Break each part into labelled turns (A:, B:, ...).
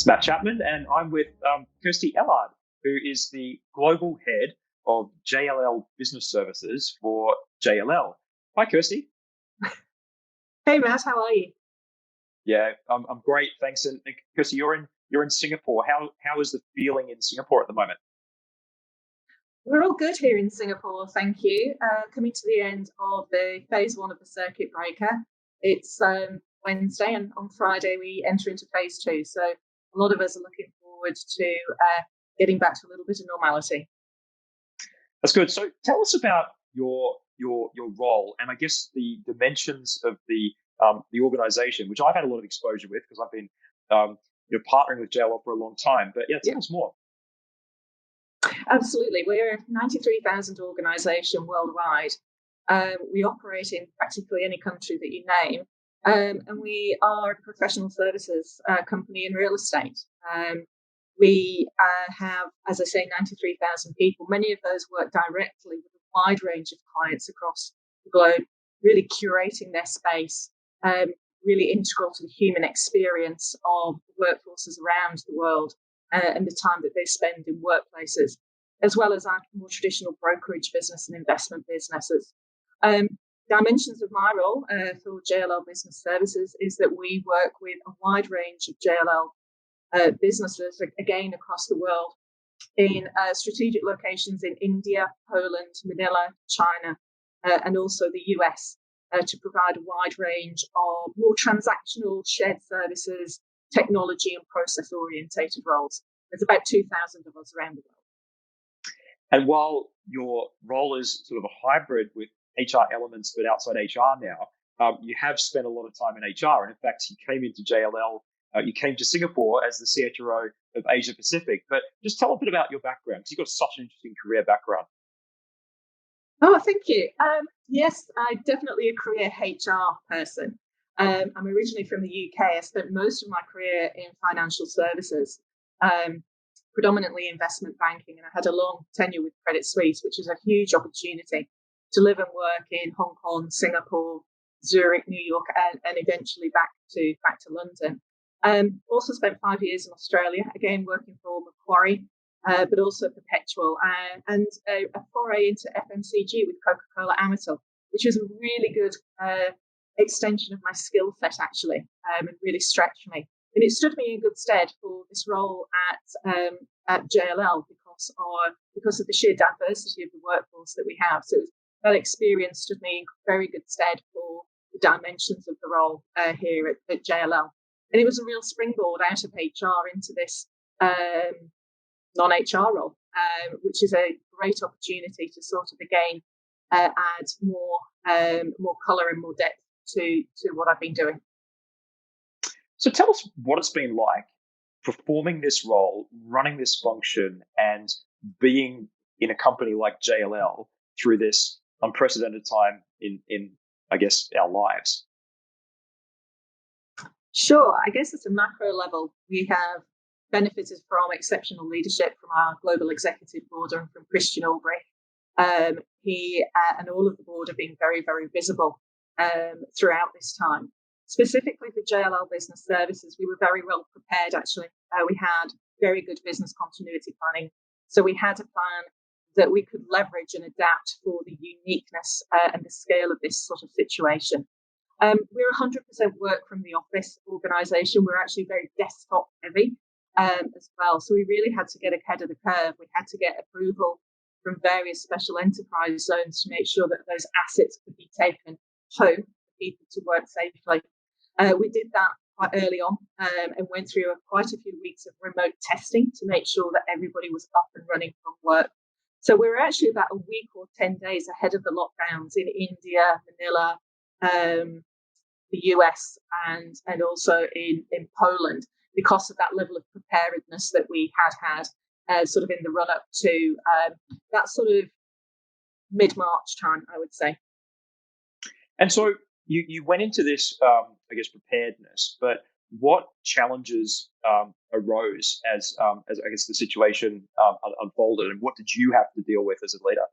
A: It's Matt Chapman, and I'm with Kirstie Ellard, who is the global head of JLL Business Services for JLL. Hi, Kirstie.
B: Hey, Matt, how are you?
A: Yeah, I'm great, thanks. And Kirstie, you're in Singapore. How is the feeling in Singapore at the moment?
B: We're all good here in Singapore, thank you. Coming to the end of the phase one of the circuit breaker. It's Wednesday, and on Friday we enter into phase two. So a lot of us are looking forward to getting back to a little bit of normality.
A: That's good. So tell us about your role, and I guess the dimensions of the organisation, which I've had a lot of exposure with because I've been partnering with JLL for a long time. But yeah, tell us more.
B: Absolutely. We're a 93,000 organisation worldwide. We operate in practically any country that you name. And we are a professional services company in real estate. We have, as I say, 93,000 people. Many of those work directly with a wide range of clients across the globe, really curating their space, really integral to the human experience of workforces around the world and the time that they spend in workplaces, as well as our more traditional brokerage business and investment businesses. Dimensions of my role for JLL Business Services is that we work with a wide range of JLL businesses, again, across the world, in strategic locations in India, Poland, Manila, China, and also the US, to provide a wide range of more transactional shared services, technology and process-orientated roles. There's about 2,000 of us around the world.
A: And while your role is sort of a hybrid with HR elements, but outside HR now, you have spent a lot of time in HR. And in fact, you came into JLL, you came to Singapore as the CHRO of Asia Pacific. But just tell a bit about your background, because you've got such an interesting career background.
B: Oh, thank you. Yes, I'm definitely a career HR person. I'm originally from the UK. I spent most of my career in financial services, predominantly investment banking, and I had a long tenure with Credit Suisse, which is a huge opportunity to live and work in Hong Kong, Singapore, Zurich, New York, and eventually back to London. Also spent 5 years in Australia, again working for Macquarie, but also Perpetual, and a foray into FMCG with Coca Cola and Perpetual, which was a really good extension of my skill set, actually, and really stretched me. And it stood me in good stead for this role at JLL because of the sheer diversity of the workforce that we have. So that experience stood me in very good stead for the dimensions of the role here at JLL. And it was a real springboard out of HR into this non-HR role, which is a great opportunity to sort of again add more colour and more depth to what I've been doing.
A: So tell us what it's been like performing this role, running this function, and being in a company like JLL through this unprecedented time in I guess, our lives.
B: Sure. I guess at a macro level, we have benefited from exceptional leadership from our global executive board and from Christian Albrecht. He and all of the board have been very, very visible throughout this time. Specifically for JLL Business Services, we were very well prepared, actually. We had very good business continuity planning. So we had a plan that we could leverage and adapt for the uniqueness and the scale of this sort of situation. We're 100% work from the office organisation. We're actually very desktop heavy as well. So we really had to get ahead of the curve. We had to get approval from various special enterprise zones to make sure that those assets could be taken home for people to work safely. We did that quite early on and went through quite a few weeks of remote testing to make sure that everybody was up and running from work. So we were actually about a week or 10 days ahead of the lockdowns in India, Manila, the US, and also in Poland, because of that level of preparedness that we had sort of in the run up to that sort of mid-March time, I would say.
A: And so you went into this, I guess, preparedness, but what challenges arose as I guess the situation unfolded, and what did you have to deal with as a leader?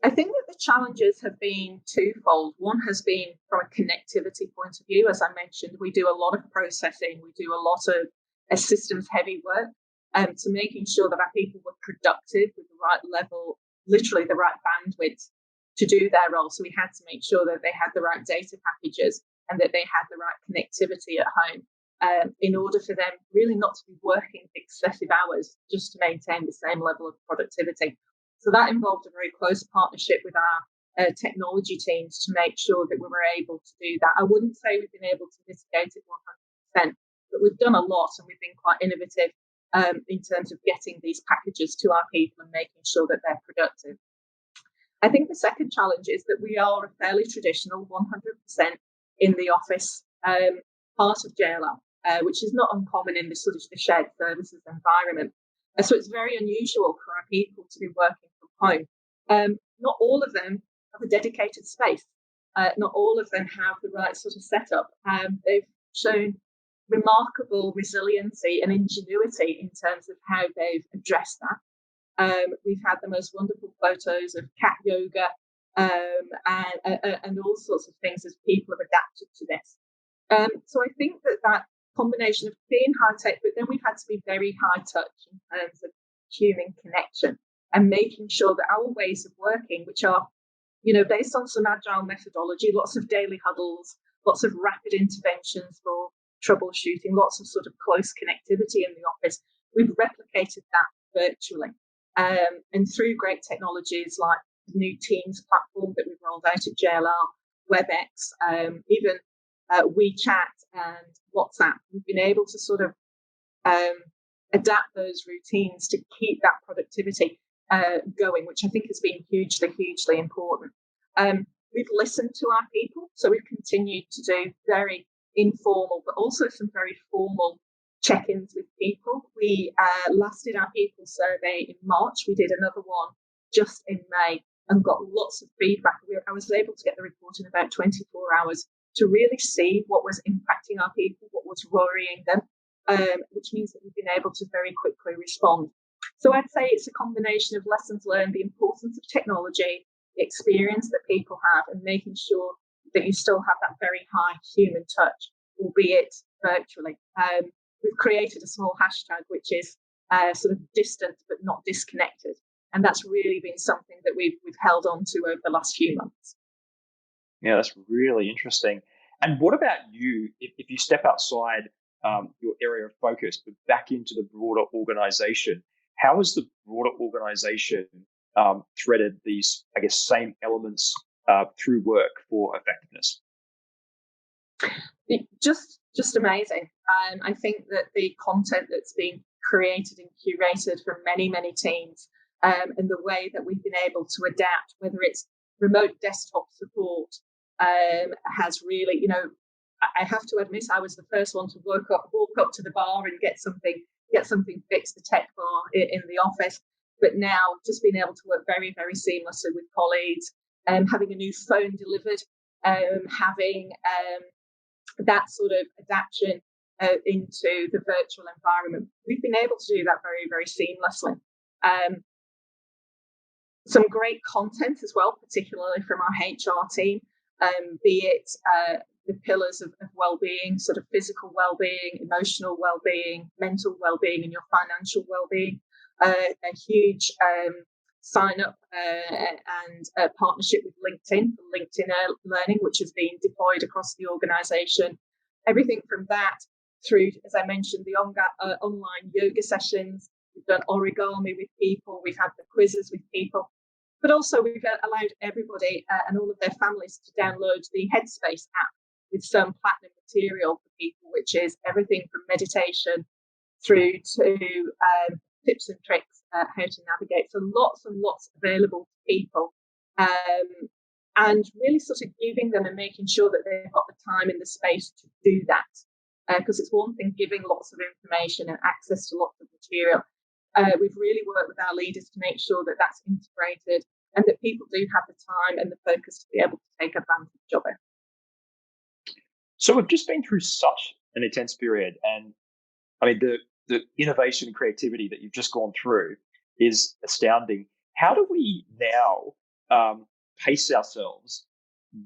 B: I think that the challenges have been twofold. One has been from a connectivity point of view. As I mentioned, we do a lot of processing, we do a lot of systems heavy work to making sure that our people were productive with the right level, literally the right bandwidth to do their role. So we had to make sure that they had the right data packages and that they had the right connectivity at home in order for them really not to be working excessive hours just to maintain the same level of productivity. So that involved a very close partnership with our technology teams to make sure that we were able to do that. I wouldn't say we've been able to mitigate it 100%, but we've done a lot and we've been quite innovative in terms of getting these packages to our people and making sure that they're productive. I think the second challenge is that we are a fairly traditional 100% in the office part of JLR, which is not uncommon in the sort of the shared services environment. So it's very unusual for our people to be working from home. Not all of them have a dedicated space. Not all of them have the right sort of setup. They've shown remarkable resiliency and ingenuity in terms of how they've addressed that. We've had the most wonderful photos of cat yoga and all sorts of things as people have adapted to this. So I think that combination of being high tech, but then we've had to be very high touch in terms of human connection and making sure that our ways of working, which are, based on some agile methodology, lots of daily huddles, lots of rapid interventions for troubleshooting, lots of sort of close connectivity in the office, we've replicated that virtually. And through great technologies like the new Teams platform that we've rolled out at JLR, WebEx, even WeChat and WhatsApp, we've been able to sort of adapt those routines to keep that productivity going, which I think has been hugely, hugely important. We've listened to our people, so we've continued to do very informal, but also some very formal check-ins with people. We last did our people survey in March. We did another one just in May and got lots of feedback. I was able to get the report in about 24 hours to really see what was impacting our people, what was worrying them, which means that we've been able to very quickly respond. So I'd say it's a combination of lessons learned, the importance of technology, the experience that people have, and making sure that you still have that very high human touch, albeit virtually. We've created a small hashtag, which is sort of distant but not disconnected. And that's really been something that we've held on to over the last few months.
A: Yeah, that's really interesting. And what about you, if you step outside your area of focus, but back into the broader organization, how has the broader organization threaded these, I guess, same elements through work for effectiveness?
B: Just amazing. I think that the content that's been created and curated from many, many teams and the way that we've been able to adapt, whether it's remote desktop support, has really, I have to admit, I was the first one to walk up to the bar and get something fixed, the tech bar in the office. But now just being able to work very, very seamlessly with colleagues, having a new phone delivered, having that sort of adaptation into the virtual environment. We've been able to do that very, very seamlessly. Some great content as well, particularly from our HR team, be it the pillars of well-being, sort of physical well-being, emotional well-being, mental well-being, and your financial well-being. A huge sign-up and partnership with LinkedIn, LinkedIn Learning, which has been deployed across the organisation. Everything from that through, as I mentioned, the online yoga sessions. We've done origami with people. We've had the quizzes with people. But also we've allowed everybody and all of their families to download the Headspace app with some platinum material for people, which is everything from meditation through to tips and tricks how to navigate. So lots and lots available to people. And really sort of giving them and making sure that they've got the time and the space to do that. Because it's one thing giving lots of information and access to lots of material. We've really worked with our leaders to make sure that that's integrated and that people do have the time and the focus to be able to take advantage of it.
A: So we've just been through such an intense period, and I mean the innovation and creativity that you've just gone through is astounding. How do we now pace ourselves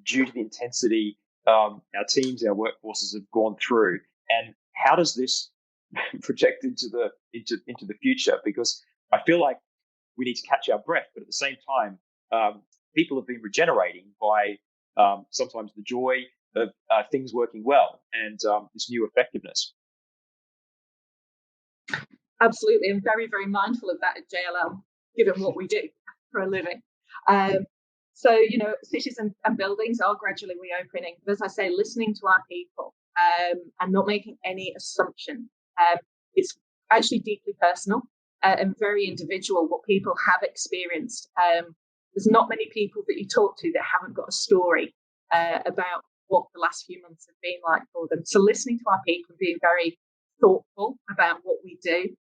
A: due to the intensity our teams, our workforces have gone through, and how does this project into the future? Because I feel like we need to catch our breath, but at the same time, people have been regenerating by sometimes the joy of things working well and this new effectiveness.
B: Absolutely. I'm very, very mindful of that at JLL, given what we do for a living. So, cities and buildings are gradually reopening. But as I say, listening to our people and not making any assumptions. It's actually deeply personal and very individual what people have experienced. There's not many people that you talk to that haven't got a story about what the last few months have been like for them. So listening to our people and being very thoughtful about what we do.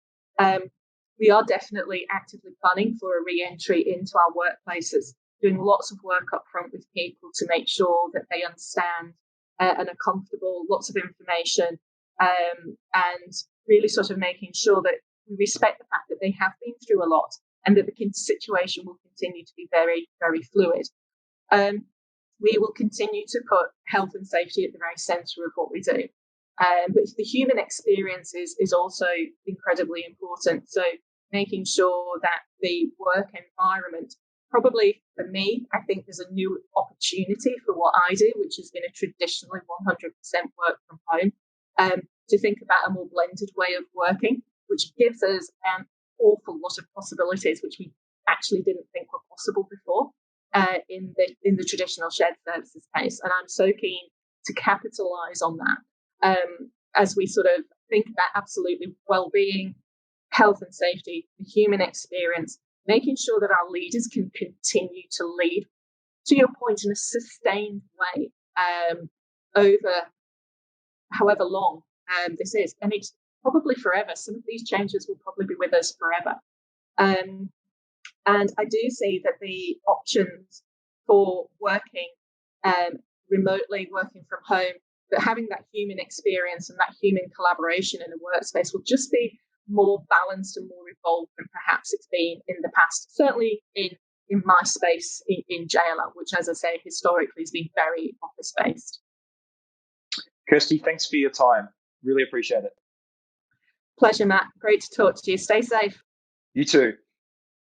B: We are definitely actively planning for a re-entry into our workplaces, doing lots of work up front with people to make sure that they understand and are comfortable, lots of information, and really sort of making sure that we respect the fact that they have been through a lot and that the situation will continue to be very, very fluid. We will continue to put health and safety at the very centre of what we do. But the human experience is also incredibly important. So making sure that the work environment, probably for me, I think there's a new opportunity for what I do, which has been a traditionally 100% work from home, to think about a more blended way of working, which gives us an awful lot of possibilities, which we actually didn't think were possible before in the traditional shared services space. And I'm so keen to capitalise on that as we sort of think about absolutely well-being, health and safety, the human experience, making sure that our leaders can continue to lead, to your point, in a sustained way over however long this is. And it's probably forever. Some of these changes will probably be with us forever. And I do see that the options for working remotely, working from home, but having that human experience and that human collaboration in a workspace will just be more balanced and more evolved than perhaps it's been in the past, certainly in my space in JLL, which, as I say, historically has been very office-based.
A: Kirstie, thanks for your time. Really appreciate it.
B: Pleasure, Matt. Great to talk to you. Stay safe.
A: You too.